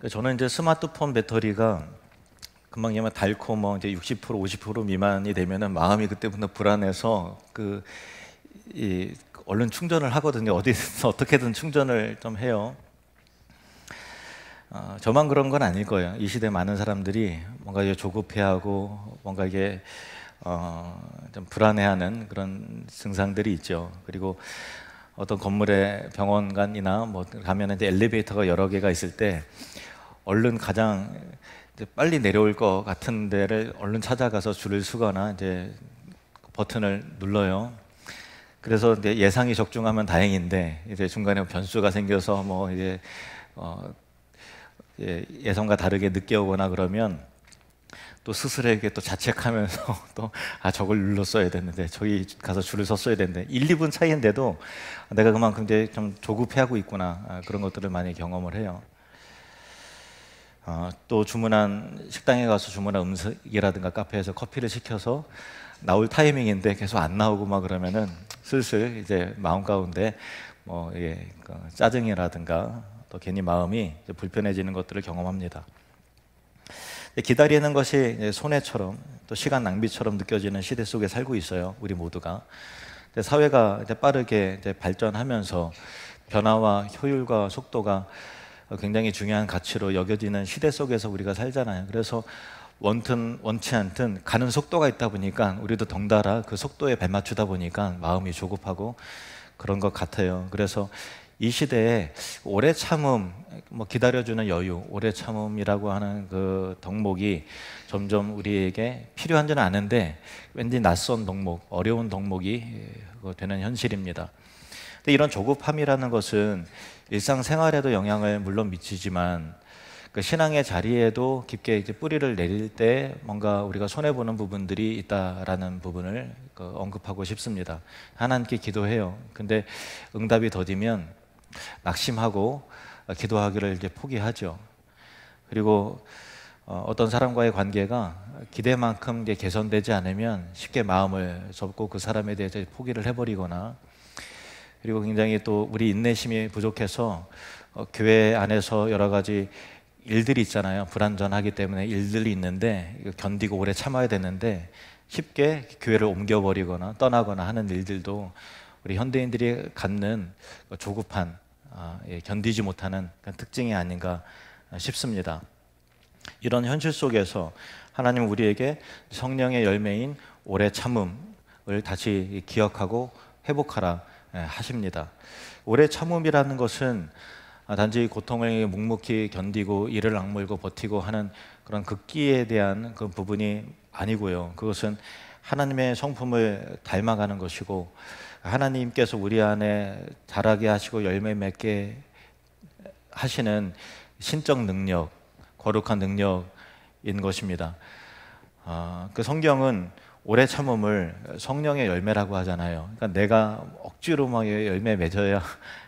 저는 이제 스마트폰 배터리가 금방 얘기하면 닳고 뭐 이제 60% 50% 미만이 되면은 마음이 그때부터 불안해서 이 얼른 충전을 하거든요. 어디서 어떻게든 충전을 좀 해요. 저만 그런 건 아닐 거예요. 이 시대 많은 사람들이 뭔가 이게 조급해하고 뭔가 이게 좀 불안해하는 그런 증상들이 있죠. 그리고 어떤 건물에 병원관이나 뭐 가면 이제 엘리베이터가 여러 개가 있을 때 얼른 가장 이제 빨리 내려올 것 같은 데를 얼른 찾아가서 줄을 서거나 이제 버튼을 눌러요. 그래서 이제 예상이 적중하면 다행인데 이제 중간에 변수가 생겨서 뭐 이제 예상과 다르게 늦게 오거나 그러면 또 스스로에게 또 자책하면서 또 저걸 눌렀어야 됐는데 저기 가서 줄을 섰어야 됐는데 1, 2분 차이인데도 내가 그만큼 이제 좀 조급해하고 있구나 그런 것들을 많이 경험을 해요. 또 주문한 식당에 가서 주문한 음식이라든가 카페에서 커피를 시켜서 나올 타이밍인데 계속 안 나오고 막 그러면은 슬슬 이제 마음 가운데 뭐 짜증이라든가 또 괜히 마음이 불편해지는 것들을 경험합니다. 기다리는 것이 손해처럼 또 시간 낭비처럼 느껴지는 시대 속에 살고 있어요. 우리 모두가. 사회가 이제 빠르게 이제 발전하면서 변화와 효율과 속도가 굉장히 중요한 가치로 여겨지는 시대 속에서 우리가 살잖아요. 그래서 원치 않든 가는 속도가 있다 보니까 우리도 덩달아 그 속도에 발맞추다 보니까 마음이 조급하고 그런 것 같아요. 그래서 이 시대에 오래 참음, 뭐 기다려주는 여유, 오래 참음이라고 하는 그 덕목이 점점 우리에게 필요한지는 아는데 왠지 낯선 덕목, 어려운 덕목이 되는 현실입니다. 근데 이런 조급함이라는 것은 일상생활에도 영향을 물론 미치지만 그 신앙의 자리에도 깊게 이제 뿌리를 내릴 때 뭔가 우리가 손해보는 부분들이 있다라는 부분을 언급하고 싶습니다. 하나님께 기도해요. 근데 응답이 더디면 낙심하고 기도하기를 이제 포기하죠. 그리고 어떤 사람과의 관계가 기대만큼 이제 개선되지 않으면 쉽게 마음을 접고 그 사람에 대해서 포기를 해버리거나 그리고 굉장히 또 우리 인내심이 부족해서 교회 안에서 여러 가지 일들이 있잖아요. 불완전하기 때문에 일들이 있는데 견디고 오래 참아야 되는데 쉽게 교회를 옮겨버리거나 떠나거나 하는 일들도 우리 현대인들이 갖는 조급한 견디지 못하는 특징이 아닌가 싶습니다. 이런 현실 속에서 하나님은 우리에게 성령의 열매인 오래 참음을 다시 기억하고 회복하라 하십니다. 오래 참음이라는 것은 단지 고통을 묵묵히 견디고 이를 악물고 버티고 하는 그런 극기에 대한 그 부분이 아니고요. 그것은 하나님의 성품을 닮아가는 것이고 하나님께서 우리 안에 자라게 하시고 열매 맺게 하시는 신적 능력, 거룩한 능력인 것입니다. 그 성경은 오래 참음을 성령의 열매라고 하잖아요. 그러니까 내가 억지로 막 열매 맺어야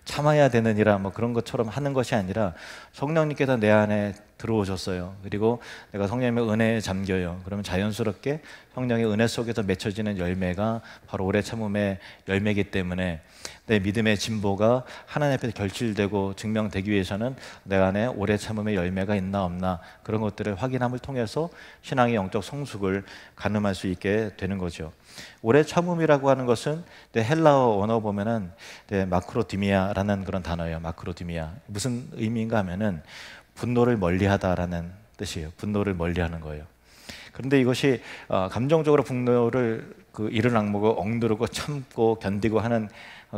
참아야 되느니라 뭐 그런 것처럼 하는 것이 아니라 성령님께서 내 안에 들어오셨어요. 그리고 내가 성령님의 은혜에 잠겨요. 그러면 자연스럽게 성령의 은혜 속에서 맺혀지는 열매가 바로 오래 참음의 열매이기 때문에 내 믿음의 진보가 하나님 앞에서 결실되고 증명되기 위해서는 내 안에 오래 참음의 열매가 있나 없나 그런 것들을 확인함을 통해서 신앙의 영적 성숙을 가늠할 수 있게 되는 거죠. 오래 참음이라고 하는 것은 헬라어 언어 보면은 마크로디미아라는 그런 단어예요. 마크로디미아. 무슨 의미인가 하면은 분노를 멀리하다라는 뜻이에요. 분노를 멀리하는 거예요. 그런데 이것이 감정적으로 분노를 이를 악물고 억누르고 참고 견디고 하는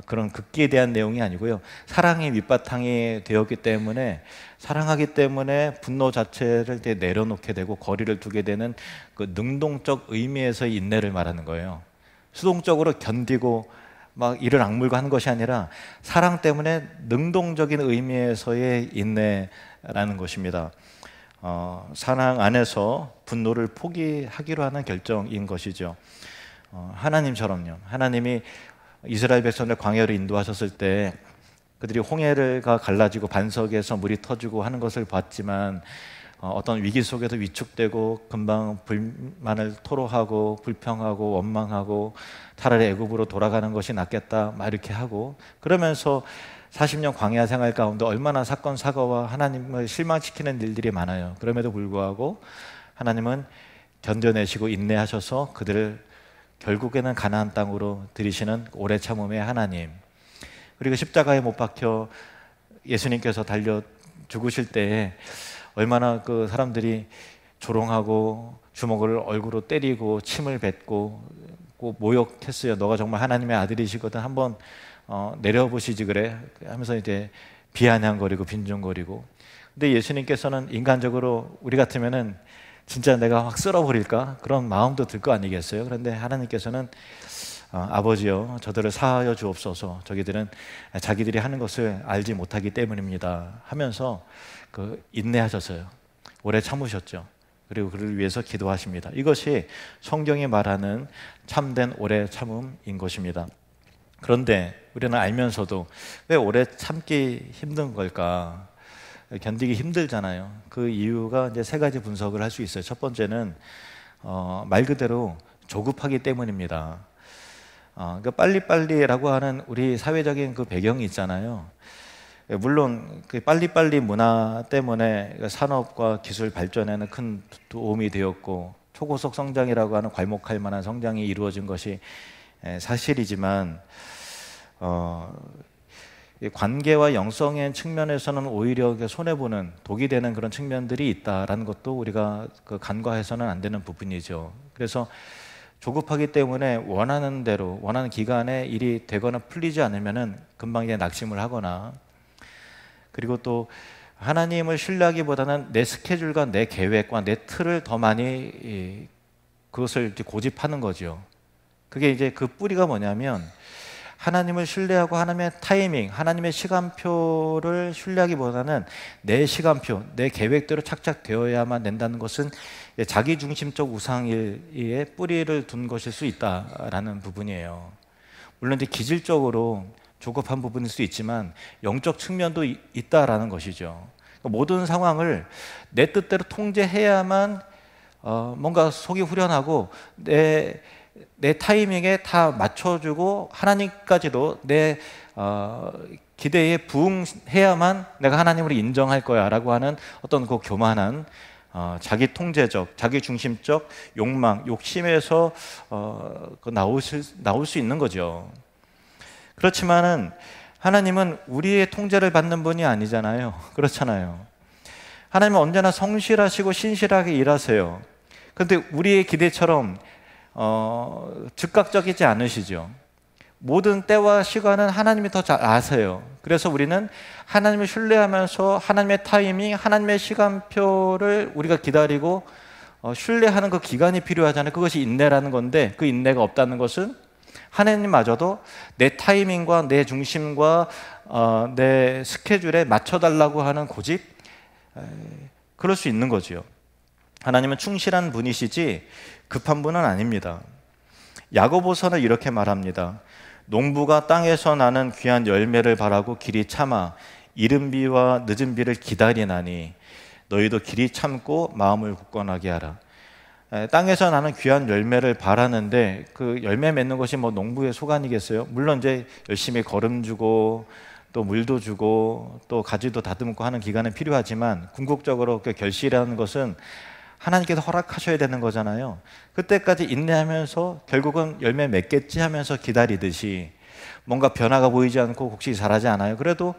그런 극기에 대한 내용이 아니고요. 사랑의 밑바탕이 되었기 때문에 사랑하기 때문에 분노 자체를 내려놓게 되고 거리를 두게 되는 그 능동적 의미에서의 인내를 말하는 거예요. 수동적으로 견디고 막 이를 악물고 하는 것이 아니라 사랑 때문에 능동적인 의미에서의 인내라는 것입니다. 사랑 안에서 분노를 포기하기로 하는 결정인 것이죠. 하나님처럼요. 하나님이 이스라엘 백성들 광야로 인도하셨을 때 그들이 홍해가 갈라지고 반석에서 물이 터지고 하는 것을 봤지만 어떤 위기 속에서 위축되고 금방 불만을 토로하고 불평하고 원망하고 차라리 애굽으로 돌아가는 것이 낫겠다 막 이렇게 하고 그러면서 40년 광야 생활 가운데 얼마나 사건 사고와 하나님을 실망시키는 일들이 많아요. 그럼에도 불구하고 하나님은 견뎌내시고 인내하셔서 그들을 결국에는 가나안 땅으로 들이시는 오래 참음의 하나님. 그리고 십자가에 못 박혀 예수님께서 달려 죽으실 때에 얼마나 그 사람들이 조롱하고 주먹을 얼굴로 때리고 침을 뱉고 모욕했어요. 너가 정말 하나님의 아들이시거든 한번 내려보시지 그래 하면서 이제 비아냥거리고 빈정거리고. 근데 예수님께서는 인간적으로 우리 같으면은 진짜 내가 확 쓸어버릴까 그런 마음도 들 거 아니겠어요? 그런데 하나님께서는 아버지여 저들을 사하여 주옵소서, 저기들은 자기들이 하는 것을 알지 못하기 때문입니다 하면서 그 인내하셨어요. 오래 참으셨죠. 그리고 그를 위해서 기도하십니다. 이것이 성경이 말하는 참된 오래 참음인 것입니다. 그런데 우리는 알면서도 왜 오래 참기 힘든 걸까? 견디기 힘들잖아요. 그 이유가 이제 세 가지 분석을 할 수 있어요. 첫 번째는 말 그대로 조급하기 때문입니다. 그러니까 빨리빨리라고 하는 우리 사회적인 그 배경이 있잖아요. 물론 그 빨리빨리 문화 때문에 산업과 기술 발전에는 큰 도움이 되었고 초고속 성장이라고 하는 괄목할 만한 성장이 이루어진 것이 사실이지만 관계와 영성의 측면에서는 오히려 손해보는 독이 되는 그런 측면들이 있다라는 것도 우리가 간과해서는 안 되는 부분이죠. 그래서 조급하기 때문에 원하는 대로 원하는 기간에 일이 되거나 풀리지 않으면은 금방 이제 낙심을 하거나, 그리고 또 하나님을 신뢰하기보다는 내 스케줄과 내 계획과 내 틀을 더 많이 그것을 고집하는 거죠. 그게 이제 그 뿌리가 뭐냐면 하나님을 신뢰하고 하나님의 타이밍, 하나님의 시간표를 신뢰하기보다는 내 시간표, 내 계획대로 착착 되어야만 된다는 것은 자기중심적 우상일에 뿌리를 둔 것일 수 있다라는 부분이에요. 물론 이제 기질적으로 조급한 부분일 수 있지만 영적 측면도 있다라는 것이죠. 모든 상황을 내 뜻대로 통제해야만 뭔가 속이 후련하고 내 타이밍에 다 맞춰주고 하나님까지도 내 기대에 부응해야만 내가 하나님을 인정할 거야 라고 하는 어떤 그 교만한 자기 통제적, 자기 중심적 욕망, 욕심에서 나올 수 있는 거죠. 그렇지만은 하나님은 우리의 통제를 받는 분이 아니잖아요. 그렇잖아요. 하나님은 언제나 성실하시고 신실하게 일하세요. 그런데 우리의 기대처럼 즉각적이지 않으시죠. 모든 때와 시간은 하나님이 더 잘 아세요. 그래서 우리는 하나님을 신뢰하면서 하나님의 타이밍, 하나님의 시간표를 우리가 기다리고 신뢰하는 그 기간이 필요하잖아요. 그것이 인내라는 건데, 그 인내가 없다는 것은 하나님마저도 내 타이밍과 내 중심과 내 스케줄에 맞춰달라고 하는 고집, 그럴 수 있는 거죠. 하나님은 충실한 분이시지 급한 분은 아닙니다. 야고보서는 이렇게 말합니다. 농부가 땅에서 나는 귀한 열매를 바라고 길이 참아 이른 비와 늦은 비를 기다리나니 너희도 길이 참고 마음을 굳건하게 하라. 땅에서 나는 귀한 열매를 바라는데 그 열매 맺는 것이 뭐 농부의 소관이겠어요? 물론 이제 열심히 거름주고 또 물도 주고 또 가지도 다듬고 하는 기간은 필요하지만 궁극적으로 그 결실이라는 것은 하나님께서 허락하셔야 되는 거잖아요. 그때까지 인내하면서 결국은 열매 맺겠지 하면서 기다리듯이 뭔가 변화가 보이지 않고 혹시 자라지 않아요. 그래도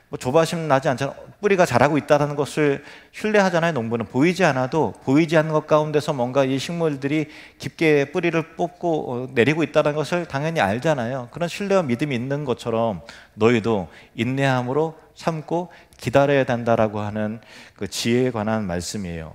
뭐 조바심 나지 않잖아요. 뿌리가 자라고 있다는 것을 신뢰하잖아요. 농부는 보이지 않아도 보이지 않는 것 가운데서 뭔가 이 식물들이 깊게 뿌리를 뽑고 내리고 있다는 것을 당연히 알잖아요. 그런 신뢰와 믿음이 있는 것처럼 너희도 인내함으로 참고 기다려야 된다라고 하는 그 지혜에 관한 말씀이에요.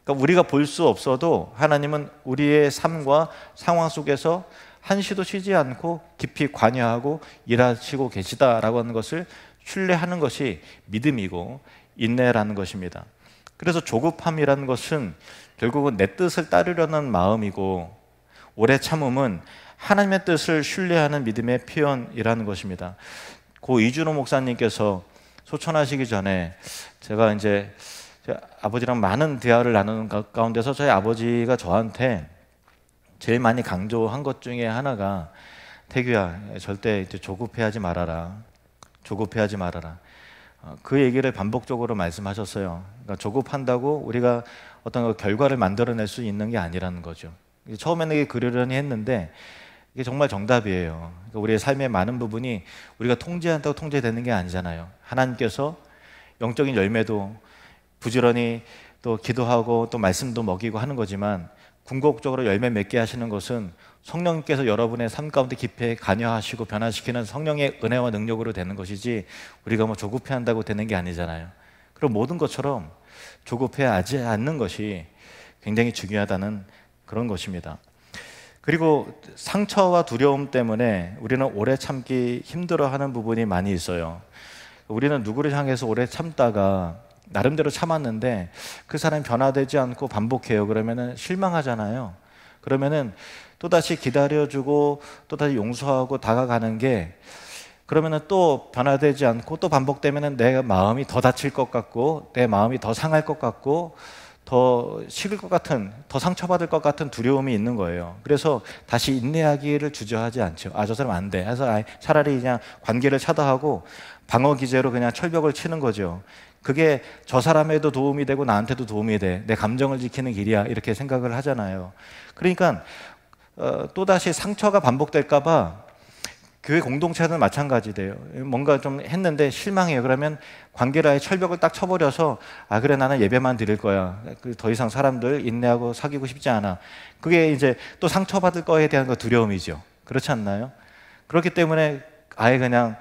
그러니까 우리가 볼 수 없어도 하나님은 우리의 삶과 상황 속에서 한시도 쉬지 않고 깊이 관여하고 일하시고 계시다라고 하는 것을 신뢰하는 것이 믿음이고 인내라는 것입니다. 그래서 조급함이라는 것은 결국은 내 뜻을 따르려는 마음이고, 오래 참음은 하나님의 뜻을 신뢰하는 믿음의 표현이라는 것입니다. 고 이준호 목사님께서 소천하시기 전에 제가 이제 아버지랑 많은 대화를 나누는 가운데서 저희 아버지가 저한테 제일 많이 강조한 것 중에 하나가 태규야, 절대 이제 조급해하지 말아라. 조급해하지 말아라. 그 얘기를 반복적으로 말씀하셨어요. 그러니까 조급한다고 우리가 어떤 결과를 만들어낼 수 있는 게 아니라는 거죠. 처음에는 이게 그러려니 했는데 이게 정말 정답이에요. 그러니까 우리의 삶의 많은 부분이 우리가 통제한다고 통제되는 게 아니잖아요. 하나님께서 영적인 열매도 부지런히 또 기도하고 또 말씀도 먹이고 하는 거지만 궁극적으로 열매 맺게 하시는 것은 성령님께서 여러분의 삶 가운데 깊이 관여하시고 변화시키는 성령의 은혜와 능력으로 되는 것이지 우리가 뭐 조급해한다고 되는 게 아니잖아요. 그럼 모든 것처럼 조급해하지 않는 것이 굉장히 중요하다는 그런 것입니다. 그리고 상처와 두려움 때문에 우리는 오래 참기 힘들어하는 부분이 많이 있어요. 우리는 누구를 향해서 오래 참다가 나름대로 참았는데 그 사람이 변화되지 않고 반복해요. 그러면은 실망하잖아요. 그러면은 또다시 기다려주고 또다시 용서하고 다가가는 게 그러면은 또 변화되지 않고 또 반복되면은 내 마음이 더 다칠 것 같고 내 마음이 더 상할 것 같고 더 식을 것 같은, 더 상처받을 것 같은 두려움이 있는 거예요. 그래서 다시 인내하기를 주저하지 않죠. 저 사람 안 돼. 해서 차라리 그냥 관계를 차단하고 방어 기제로 그냥 철벽을 치는 거죠. 그게 저 사람에도 도움이 되고 나한테도 도움이 돼. 내 감정을 지키는 길이야. 이렇게 생각을 하잖아요. 그러니까 또다시 상처가 반복될까 봐 교회 공동체는 마찬가지돼요. 뭔가 좀 했는데 실망해요. 그러면 관계를 아예 철벽을 딱 쳐버려서 그래 나는 예배만 드릴 거야. 더 이상 사람들 인내하고 사귀고 싶지 않아. 그게 이제 또 상처받을 거에 대한 그 두려움이죠. 그렇지 않나요? 그렇기 때문에 아예 그냥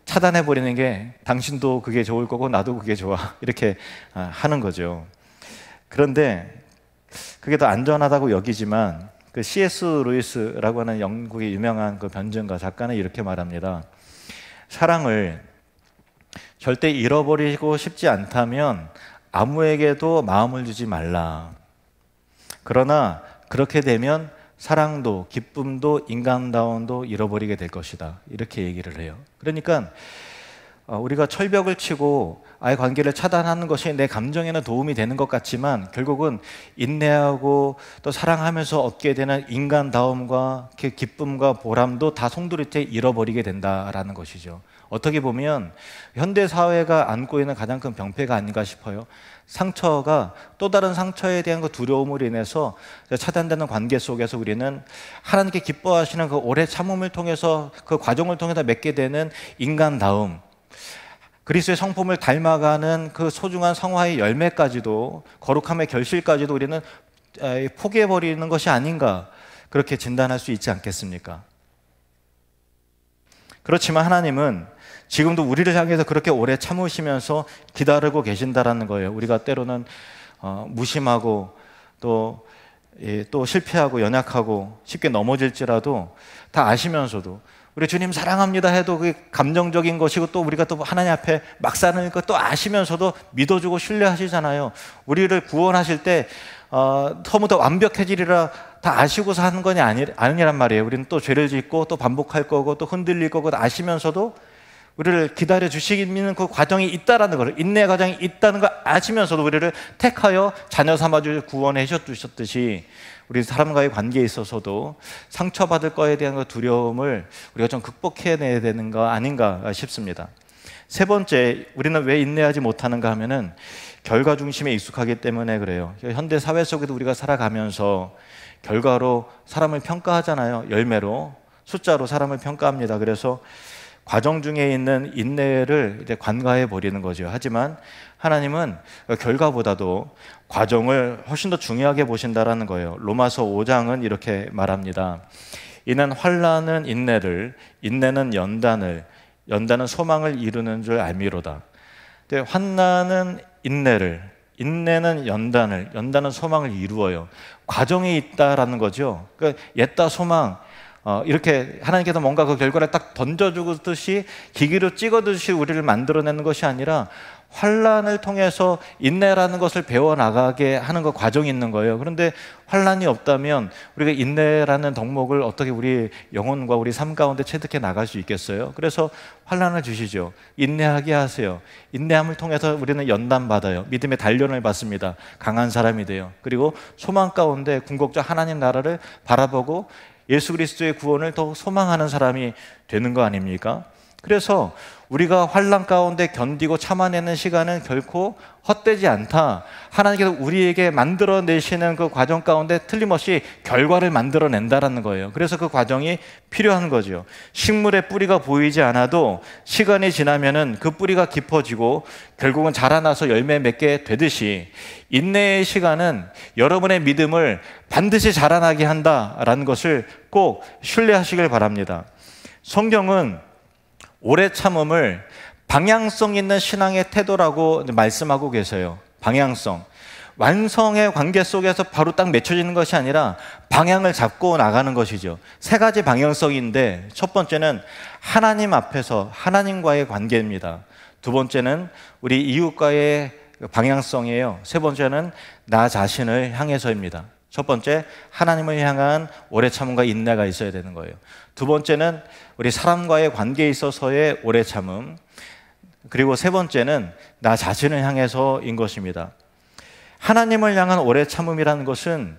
차단해버리는 게 당신도 그게 좋을 거고 나도 그게 좋아. 이렇게 하는 거죠. 그런데 그게 더 안전하다고 여기지만 그 C.S. 루이스라고 하는 영국의 유명한 그 변증가 작가는 이렇게 말합니다. 사랑을 절대 잃어버리고 싶지 않다면 아무에게도 마음을 주지 말라. 그러나 그렇게 되면 사랑도 기쁨도 인간다움도 잃어버리게 될 것이다. 이렇게 얘기를 해요. 그러니까 우리가 철벽을 치고 아예 관계를 차단하는 것이 내 감정에는 도움이 되는 것 같지만 결국은 인내하고 또 사랑하면서 얻게 되는 인간다움과 기쁨과 보람도 다 송두리째 잃어버리게 된다라는 것이죠. 어떻게 보면 현대사회가 안고 있는 가장 큰 병폐가 아닌가 싶어요. 상처가 또 다른 상처에 대한 그 두려움으로 인해서 차단되는 관계 속에서 우리는 하나님께 기뻐하시는 그 오래 참음을 통해서 그 과정을 통해서 맺게 되는 인간다움, 그리스도의 성품을 닮아가는 그 소중한 성화의 열매까지도 거룩함의 결실까지도 우리는 포기해버리는 것이 아닌가 그렇게 진단할 수 있지 않겠습니까? 그렇지만 하나님은 지금도 우리를 향해서 그렇게 오래 참으시면서 기다리고 계신다라는 거예요. 우리가 때로는 무심하고 또 실패하고 연약하고 쉽게 넘어질지라도 다 아시면서도 우리 주님 사랑합니다 해도 그게 감정적인 것이고 또 우리가 또 하나님 앞에 막 사는 것 또 아시면서도 믿어주고 신뢰하시잖아요. 우리를 구원하실 때 처음부터 완벽해지리라 다 아시고서 하는 건 아니란 말이에요. 우리는 또 죄를 짓고 또 반복할 거고 또 흔들릴 거고 아시면서도 우리를 기다려 주시는 그 과정이 있다라는 걸, 인내 과정이 있다는 걸 아시면서도 우리를 택하여 자녀 삼아 주셔서 구원해 주셨듯이 우리 사람과의 관계에 있어서도 상처받을 거에 대한 그 두려움을 우리가 좀 극복해내야 되는 거 아닌가 싶습니다. 세 번째, 우리는 왜 인내하지 못하는가 하면은 결과 중심에 익숙하기 때문에 그래요. 현대 사회 속에도 우리가 살아가면서 결과로 사람을 평가하잖아요. 열매로, 숫자로 사람을 평가합니다. 그래서 과정 중에 있는 인내를 이제 관가해 버리는 거죠. 하지만 하나님은 결과보다도 과정을 훨씬 더 중요하게 보신다라는 거예요. 로마서 5장은 이렇게 말합니다. 이는 환난은 인내를, 인내는 연단을, 연단은 소망을 이루는 줄 알미로다. 환난은 인내를, 인내는 연단을, 연단은 소망을 이루어요. 과정이 있다라는 거죠. 그러니까 옛다 소망, 이렇게 하나님께서 뭔가 그 결과를 딱 던져주듯이 기기로 찍어듯이 우리를 만들어내는 것이 아니라 환난을 통해서 인내라는 것을 배워나가게 하는 그 과정이 있는 거예요. 그런데 환난이 없다면 우리가 인내라는 덕목을 어떻게 우리 영혼과 우리 삶 가운데 체득해 나갈 수 있겠어요? 그래서 환난을 주시죠. 인내하게 하세요. 인내함을 통해서 우리는 연단받아요. 믿음의 단련을 받습니다. 강한 사람이 돼요. 그리고 소망 가운데 궁극적 하나님 나라를 바라보고 예수 그리스도의 구원을 더 소망하는 사람이 되는 거 아닙니까? 그래서 우리가 환난 가운데 견디고 참아내는 시간은 결코 헛되지 않다. 하나님께서 우리에게 만들어내시는 그 과정 가운데 틀림없이 결과를 만들어낸다라는 거예요. 그래서 그 과정이 필요한 거죠. 식물의 뿌리가 보이지 않아도 시간이 지나면은 그 뿌리가 깊어지고 결국은 자라나서 열매 맺게 되듯이 인내의 시간은 여러분의 믿음을 반드시 자라나게 한다라는 것을 꼭 신뢰하시길 바랍니다. 성경은 오래 참음을 방향성 있는 신앙의 태도라고 말씀하고 계세요. 방향성. 완성의 관계 속에서 바로 딱 맺혀지는 것이 아니라 방향을 잡고 나가는 것이죠. 세 가지 방향성인데 첫 번째는 하나님 앞에서 하나님과의 관계입니다. 두 번째는 우리 이웃과의 방향성이에요. 세 번째는 나 자신을 향해서입니다. 첫 번째, 하나님을 향한 오래 참음과 인내가 있어야 되는 거예요. 두 번째는 우리 사람과의 관계에 있어서의 오래 참음. 그리고 세 번째는 나 자신을 향해서인 것입니다. 하나님을 향한 오래 참음이라는 것은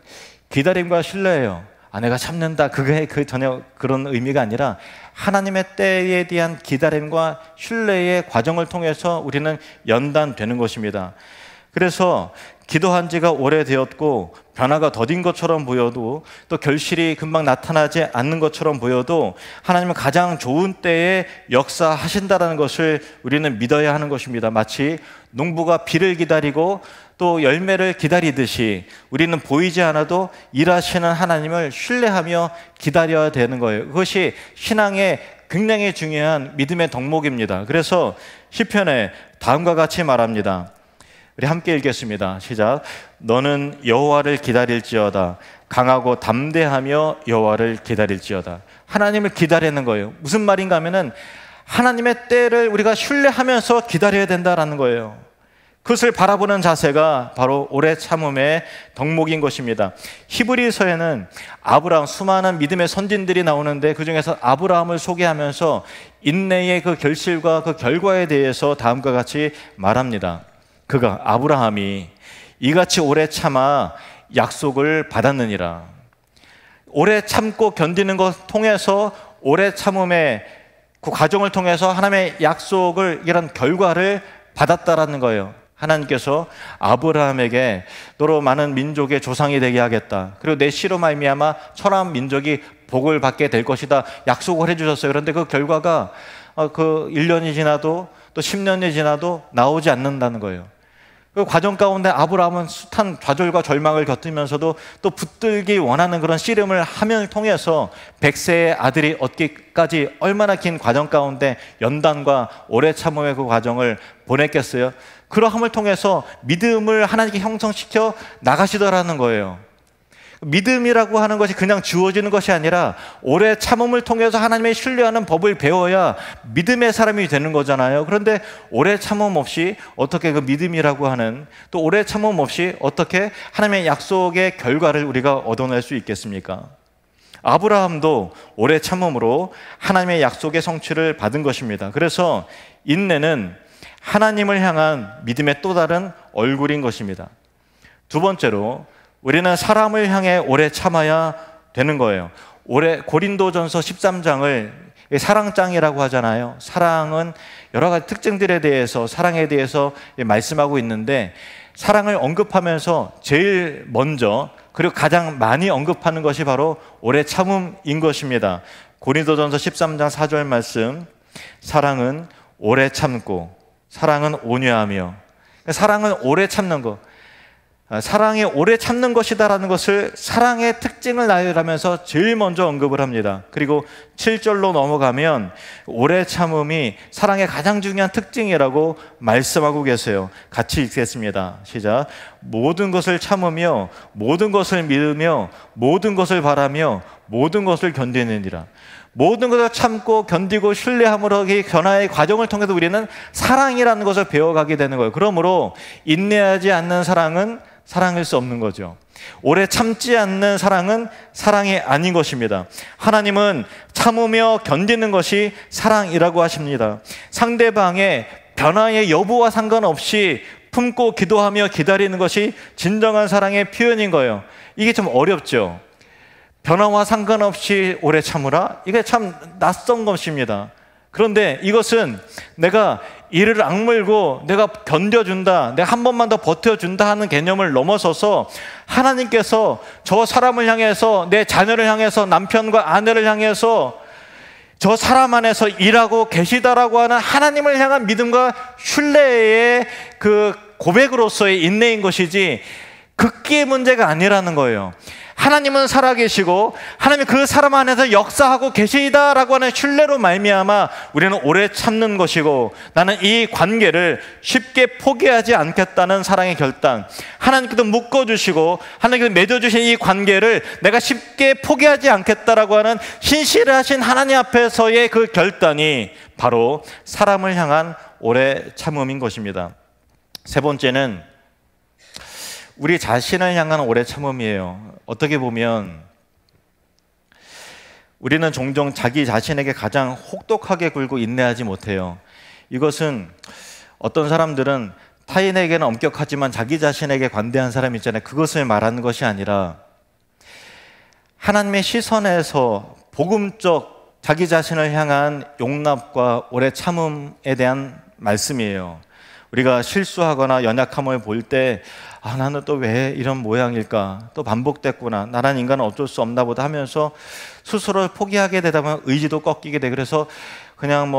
기다림과 신뢰예요. 내가 참는다. 그게 전혀 그런 의미가 아니라 하나님의 때에 대한 기다림과 신뢰의 과정을 통해서 우리는 연단되는 것입니다. 그래서 기도한 지가 오래되었고 변화가 더딘 것처럼 보여도 또 결실이 금방 나타나지 않는 것처럼 보여도 하나님은 가장 좋은 때에 역사하신다는 것을 우리는 믿어야 하는 것입니다. 마치 농부가 비를 기다리고 또 열매를 기다리듯이 우리는 보이지 않아도 일하시는 하나님을 신뢰하며 기다려야 되는 거예요. 그것이 신앙의 굉장히 중요한 믿음의 덕목입니다. 그래서 시편에 다음과 같이 말합니다. 우리 함께 읽겠습니다. 시작. 너는 여호와를 기다릴지어다. 강하고 담대하며 여호와를 기다릴지어다. 하나님을 기다리는 거예요. 무슨 말인가 하면은 하나님의 때를 우리가 신뢰하면서 기다려야 된다라는 거예요. 그것을 바라보는 자세가 바로 오래 참음의 덕목인 것입니다. 히브리서에는 아브라함, 수많은 믿음의 선진들이 나오는데 그중에서 아브라함을 소개하면서 인내의 그 결실과 그 결과에 대해서 다음과 같이 말합니다. 그가 아브라함이 이같이 오래 참아 약속을 받았느니라. 오래 참고 견디는 것 통해서 오래 참음의 그 과정을 통해서 하나님의 약속을 이런 결과를 받았다라는 거예요. 하나님께서 아브라함에게 너로 많은 민족의 조상이 되게 하겠다. 그리고 내 씨로 말미암아 천한 민족이 복을 받게 될 것이다. 약속을 해주셨어요. 그런데 그 결과가 그 1년이 지나도 또 10년이 지나도 나오지 않는다는 거예요. 그 과정 가운데 아브라함은 숱한 좌절과 절망을 겪으면서도 또 붙들기 원하는 그런 씨름을 하면을 통해서 100세의 아들이 얻기까지 얼마나 긴 과정 가운데 연단과 오래 참음의 그 과정을 보냈겠어요? 그러함을 통해서 믿음을 하나님께 형성시켜 나가시더라는 거예요. 믿음이라고 하는 것이 그냥 주어지는 것이 아니라 오래 참음을 통해서 하나님의 신뢰하는 법을 배워야 믿음의 사람이 되는 거잖아요. 그런데 오래 참음 없이 어떻게 그 믿음이라고 하는 또 오래 참음 없이 어떻게 하나님의 약속의 결과를 우리가 얻어낼 수 있겠습니까? 아브라함도 오래 참음으로 하나님의 약속의 성취를 받은 것입니다. 그래서 인내는 하나님을 향한 믿음의 또 다른 얼굴인 것입니다. 두 번째로 우리는 사람을 향해 오래 참아야 되는 거예요. 고린도전서 13장을 사랑장이라고 하잖아요. 사랑은 여러 가지 특징들에 대해서, 사랑에 대해서 말씀하고 있는데 사랑을 언급하면서 제일 먼저 그리고 가장 많이 언급하는 것이 바로 오래 참음인 것입니다. 고린도전서 13장 4절 말씀, 사랑은 오래 참고 사랑은 온유하며, 사랑은 오래 참는 것, 사랑이 오래 참는 것이다라는 것을 사랑의 특징을 나열하면서 제일 먼저 언급을 합니다. 그리고 7절로 넘어가면 오래 참음이 사랑의 가장 중요한 특징이라고 말씀하고 계세요. 같이 읽겠습니다. 시작. 모든 것을 참으며 모든 것을 믿으며 모든 것을 바라며 모든 것을 견디느니라. 모든 것을 참고 견디고 신뢰함으로 이 변화의 과정을 통해서 우리는 사랑이라는 것을 배워가게 되는 거예요. 그러므로 인내하지 않는 사랑은 사랑일 수 없는 거죠. 오래 참지 않는 사랑은 사랑이 아닌 것입니다. 하나님은 참으며 견디는 것이 사랑이라고 하십니다. 상대방의 변화의 여부와 상관없이 품고 기도하며 기다리는 것이 진정한 사랑의 표현인 거예요. 이게 좀 어렵죠. 변화와 상관없이 오래 참으라? 이게 참 낯선 것입니다. 그런데 이것은 내가 이를 악물고 내가 견뎌준다, 내가 한 번만 더 버텨준다 하는 개념을 넘어서서 하나님께서 저 사람을 향해서, 내 자녀를 향해서, 남편과 아내를 향해서 저 사람 안에서 일하고 계시다라고 하는 하나님을 향한 믿음과 신뢰의 그 고백으로서의 인내인 것이지 극기의 문제가 아니라는 거예요. 하나님은 살아계시고 하나님이 그 사람 안에서 역사하고 계시다라고 하는 신뢰로 말미암아 우리는 오래 참는 것이고, 나는 이 관계를 쉽게 포기하지 않겠다는 사랑의 결단, 하나님께서 묶어주시고 하나님께서 맺어주신 이 관계를 내가 쉽게 포기하지 않겠다라고 하는 신실하신 하나님 앞에서의 그 결단이 바로 사람을 향한 오래 참음인 것입니다. 세 번째는 우리 자신을 향한 오래 참음이에요. 어떻게 보면 우리는 종종 자기 자신에게 가장 혹독하게 굴고 인내하지 못해요. 이것은 어떤 사람들은 타인에게는 엄격하지만 자기 자신에게 관대한 사람 있잖아요. 그것을 말하는 것이 아니라 하나님의 시선에서 복음적 자기 자신을 향한 용납과 오래 참음에 대한 말씀이에요. 우리가 실수하거나 연약함을 볼 때 나는 또 왜 이런 모양일까? 또 반복됐구나. 나란 인간은 어쩔 수 없나 보다 하면서 스스로를 포기하게 되다 보면 의지도 꺾이게 돼. 그래서 그냥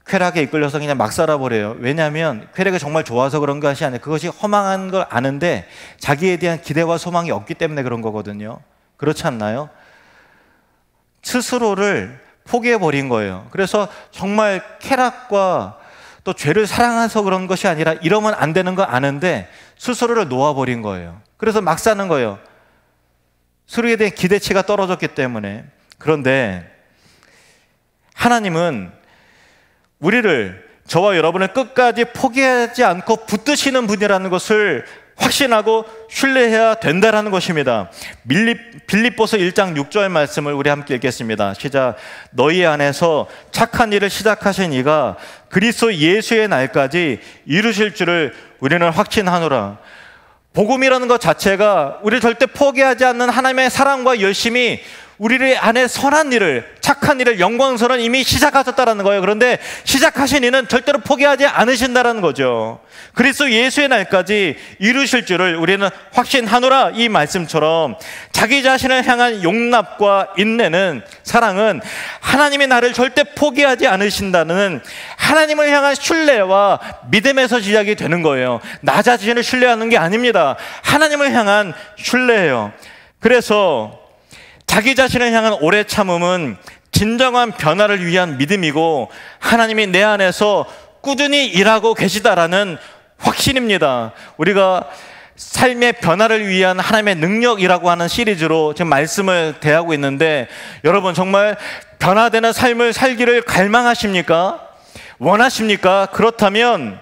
쾌락에 이끌려서 그냥 막 살아버려요. 왜냐하면 쾌락이 정말 좋아서 그런 것이 아니라 그것이 허망한 걸 아는데 자기에 대한 기대와 소망이 없기 때문에 그런 거거든요. 그렇지 않나요? 스스로를 포기해버린 거예요. 그래서 정말 쾌락과 또 죄를 사랑해서 그런 것이 아니라 이러면 안 되는 거 아는데 스스로를 놓아버린 거예요. 그래서 막 사는 거예요. 스스로에 대한 기대치가 떨어졌기 때문에. 그런데 하나님은 우리를, 저와 여러분을 끝까지 포기하지 않고 붙드시는 분이라는 것을 확신하고 신뢰해야 된다는 것입니다. 빌립보서 1장 6절 말씀을 우리 함께 읽겠습니다. 시작. 너희 안에서 착한 일을 시작하신 이가 그리스도 예수의 날까지 이루실 줄을 우리는 확신하노라. 복음이라는 것 자체가 우리를 절대 포기하지 않는 하나님의 사랑과 열심이 우리를 안에 선한 일을, 착한 일을, 영광스러운 이미 시작하셨다는 거예요. 그런데 시작하신 이는 절대로 포기하지 않으신다는 거죠. 그리스도 예수의 날까지 이루실 줄을 우리는 확신하노라. 이 말씀처럼 자기 자신을 향한 용납과 인내는, 사랑은 하나님이 나를 절대 포기하지 않으신다는 하나님을 향한 신뢰와 믿음에서 시작이 되는 거예요. 나 자신을 신뢰하는 게 아닙니다. 하나님을 향한 신뢰예요. 그래서 자기 자신을 향한 오래 참음은 진정한 변화를 위한 믿음이고 하나님이 내 안에서 꾸준히 일하고 계시다라는 확신입니다. 우리가 삶의 변화를 위한 하나님의 능력이라고 하는 시리즈로 지금 말씀을 대하고 있는데, 여러분 정말 변화되는 삶을 살기를 갈망하십니까? 원하십니까? 그렇다면,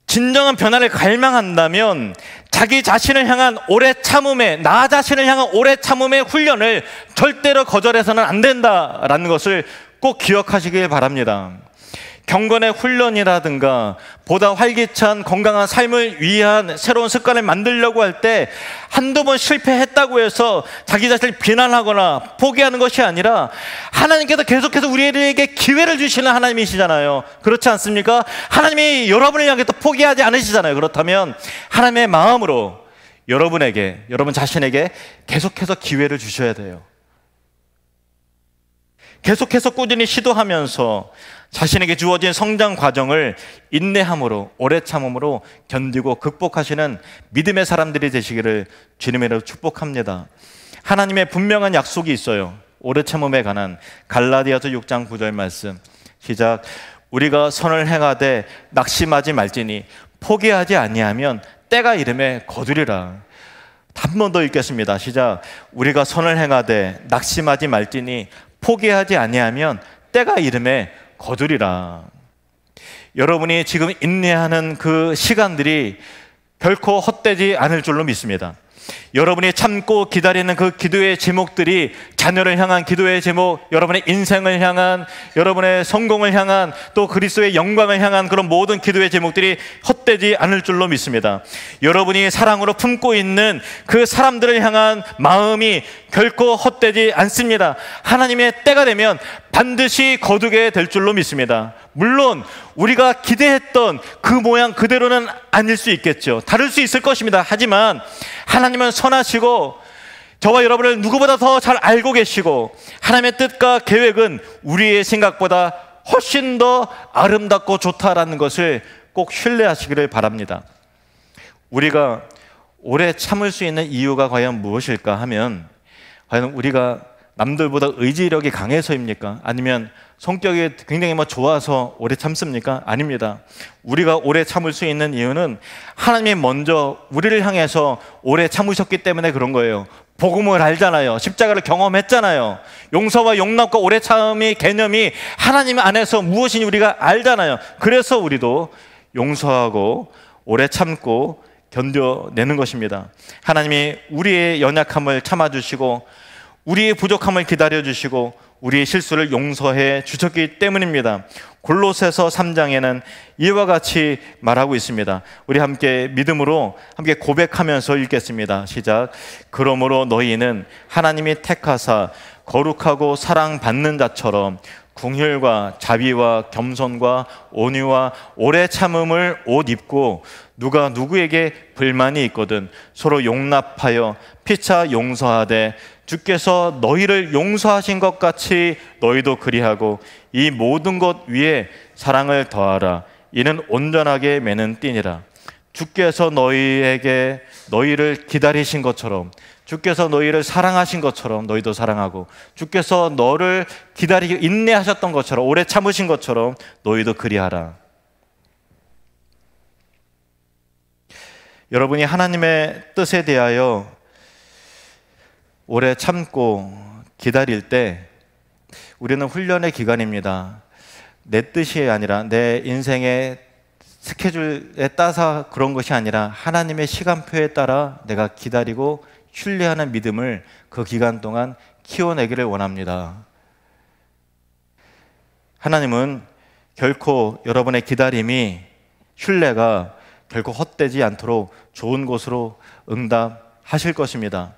진정한 변화를 갈망한다면 자기 자신을 향한 오래 참음의, 나 자신을 향한 오래 참음의 훈련을 절대로 거절해서는 안 된다라는 것을 꼭 기억하시길 바랍니다. 경건의 훈련이라든가 보다 활기찬 건강한 삶을 위한 새로운 습관을 만들려고 할 때 한두 번 실패했다고 해서 자기 자신을 비난하거나 포기하는 것이 아니라 하나님께서 계속해서 우리에게 기회를 주시는 하나님이시잖아요. 그렇지 않습니까? 하나님이 여러분을 향해 또 포기하지 않으시잖아요. 그렇다면 하나님의 마음으로 여러분에게, 여러분 자신에게 계속해서 기회를 주셔야 돼요. 계속해서 꾸준히 시도하면서 자신에게 주어진 성장 과정을 인내함으로, 오래 참음으로 견디고 극복하시는 믿음의 사람들이 되시기를 주님으로 축복합니다. 하나님의 분명한 약속이 있어요. 오래 참음에 관한 갈라디아서 6장 9절 말씀. 시작. 우리가 선을 행하되 낙심하지 말지니 포기하지 아니하면 때가 이름에 거두리라. 한 번 더 읽겠습니다. 시작. 우리가 선을 행하되 낙심하지 말지니 포기하지 아니하면 때가 이름에 거두리라. 여러분이 지금 인내하는 그 시간들이 결코 헛되지 않을 줄로 믿습니다. 여러분이 참고 기다리는 그 기도의 제목들이 자녀를 향한 기도의 제목, 여러분의 인생을 향한, 여러분의 성공을 향한, 또 그리스도의 영광을 향한 그런 모든 기도의 제목들이 헛되지 않을 줄로 믿습니다. 여러분이 사랑으로 품고 있는 그 사람들을 향한 마음이 결코 헛되지 않습니다. 하나님의 때가 되면 반드시 거두게 될 줄로 믿습니다. 물론 우리가 기대했던 그 모양 그대로는 아닐 수 있겠죠. 다를 수 있을 것입니다. 하지만 하나님은 선하시고 저와 여러분을 누구보다 더 잘 알고 계시고, 하나님의 뜻과 계획은 우리의 생각보다 훨씬 더 아름답고 좋다라는 것을 꼭 신뢰하시기를 바랍니다. 우리가 오래 참을 수 있는 이유가 과연 무엇일까 하면, 과연 우리가 남들보다 의지력이 강해서입니까? 아니면 성격이 굉장히 좋아서 오래 참습니까? 아닙니다. 우리가 오래 참을 수 있는 이유는 하나님이 먼저 우리를 향해서 오래 참으셨기 때문에 그런 거예요. 복음을 알잖아요. 십자가를 경험했잖아요. 용서와 용납과 오래 참음의 개념이 하나님 안에서 무엇인지 우리가 알잖아요. 그래서 우리도 용서하고 오래 참고 견뎌내는 것입니다. 하나님이 우리의 연약함을 참아주시고 우리의 부족함을 기다려주시고 우리의 실수를 용서해 주셨기 때문입니다. 골로새서 3장에는 이와 같이 말하고 있습니다. 우리 함께 믿음으로 함께 고백하면서 읽겠습니다. 시작. 그러므로 너희는 하나님이 택하사 거룩하고 사랑받는 자처럼 긍휼과 자비와 겸손과 온유와 오래 참음을 옷 입고, 누가 누구에게 불만이 있거든 서로 용납하여 피차 용서하되 주께서 너희를 용서하신 것 같이 너희도 그리하고 이 모든 것 위에 사랑을 더하라. 이는 온전하게 매는 띠니라. 주께서 너희를 기다리신 것처럼, 주께서 너희를 사랑하신 것처럼 너희도 사랑하고, 주께서 너를 기다리고 인내하셨던 것처럼, 오래 참으신 것처럼 너희도 그리하라. 여러분이 하나님의 뜻에 대하여 오래 참고 기다릴 때 우리는 훈련의 기간입니다. 내 뜻이 아니라, 내 인생의 스케줄에 따라서 그런 것이 아니라 하나님의 시간표에 따라 내가 기다리고 신뢰하는 믿음을 그 기간 동안 키워내기를 원합니다. 하나님은 결코 여러분의 기다림이, 신뢰가 결코 헛되지 않도록 좋은 곳으로 응답하실 것입니다.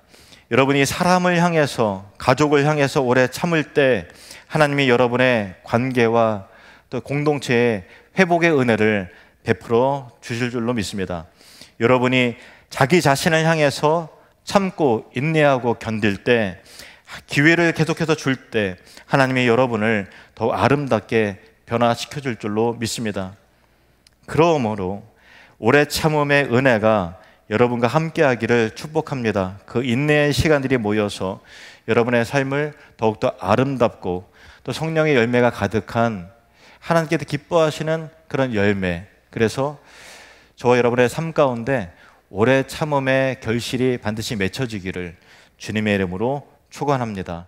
여러분이 사람을 향해서, 가족을 향해서 오래 참을 때 하나님이 여러분의 관계와 또 공동체의 회복의 은혜를 베풀어 주실 줄로 믿습니다. 여러분이 자기 자신을 향해서 참고 인내하고 견딜 때, 기회를 계속해서 줄 때 하나님이 여러분을 더 아름답게 변화시켜 줄 줄로 믿습니다. 그러므로 오래 참음의 은혜가 여러분과 함께 하기를 축복합니다. 그 인내의 시간들이 모여서 여러분의 삶을 더욱더 아름답고 또 성령의 열매가 가득한, 하나님께서 기뻐하시는 그런 열매, 그래서 저와 여러분의 삶 가운데 오래 참음의 결실이 반드시 맺혀지기를 주님의 이름으로 축원합니다.